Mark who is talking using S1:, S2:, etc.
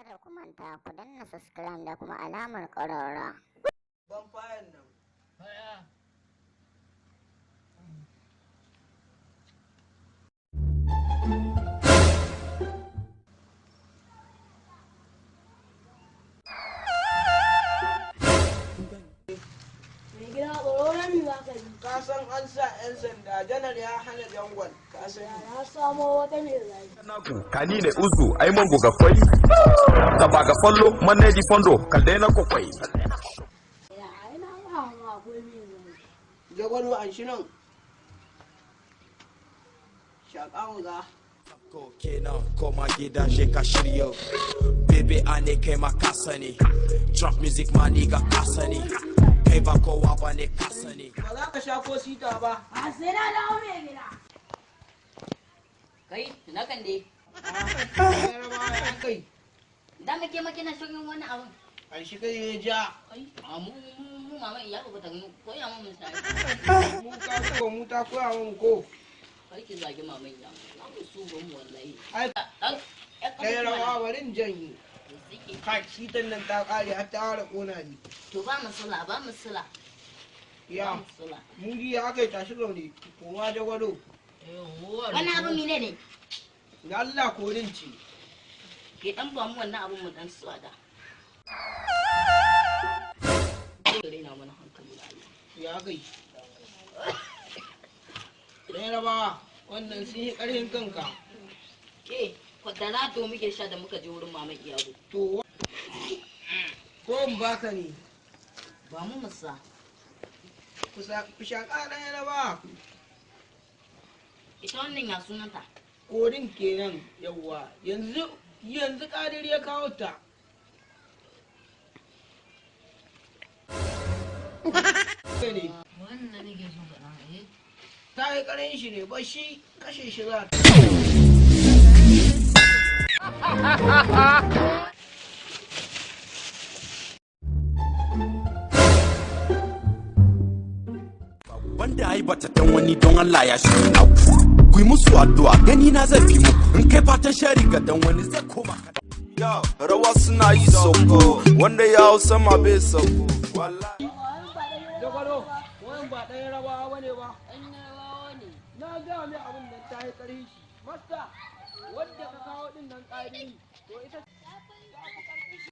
S1: Kada ku manta ku danna subscribe da kuma alamar ƙararra.
S2: Ban fayan nan.
S3: Haya.
S2: Ka san an sa 'yan sanda janar ya hana jangon ka sani.
S4: Na samo wata mai zai.
S5: Kani ne uzu ai mango ga kwai ka ba ga fallo manne di fondo kalde na ko kwai
S4: Ya ina ba ma akwai mai zai.
S2: Jagwalo an shi nan. Shaƙawa ga.
S6: kenan koma gida je ka shiryo bebe ane kai ma ka sani trap music ma ni ga ka sani kai ba kowa ba ne ka sani
S2: Ba za ka sha ko sita ba.
S4: A sai na dawo mai gida.
S7: Kai, na kan dai.
S2: Yarabawa ya kai.
S7: Da muke makina shirin wani abun.
S2: An shi kai ya ja.
S7: Ai, a mu mama iya ba ta ko ya mun sai.
S2: Mu ka ko mu ta koya mun ko.
S7: Kai ki zagi maman ya. Na mu su ban wallahi.
S2: Ai
S7: Dan
S2: Yarabawa barin janyi. Kai sitan nan ta kare har ta fara kona ni.
S7: To ba musula, ba musula.
S2: Ya.
S7: Musula.
S2: Mu ji ya kai tashi rauni. Koma jagwalo.
S7: Wani abu mine ne?
S2: Na Allah korin ci.
S7: Ke dan ba mu wannan abun mu dan suwada. Rena mana hankali da Allah.
S2: Ya kai. Yarabawa wannan sun yi ƙarfin kanka.
S7: Ke, kwadana to muke sha da muka je wurin maman iyago.
S2: To ko in baka ne.
S7: Ba mu musa.
S2: Ku shaƙa ɗan Yarabawa.
S7: Ita wannan ya sunanta.
S2: Korin kenan yawwa yanzu ƙadir ya kawo ta. Ne.
S3: Wannan nake so ka dan eh.
S2: Ta yi ƙarin shi ne ba shi kashe shi za ta.
S6: wanda ai bata dan wani don Allah ya shi na ku yi musu addu'a gani na zai fi mu in kai fatan shari ga dan wani zai koma ka rawa suna yi soko wanda ya hau sama bai soko wallahi
S2: Jagwalo, wani ba ɗan Yarabawa ba ne ba.
S4: Ɗan rawa ne.
S2: Na gaya mai abin nan ta yi ƙarin shi. Masta, wadda ka kawo ɗin nan ƙari. To ita ta fi ƙarfi shi.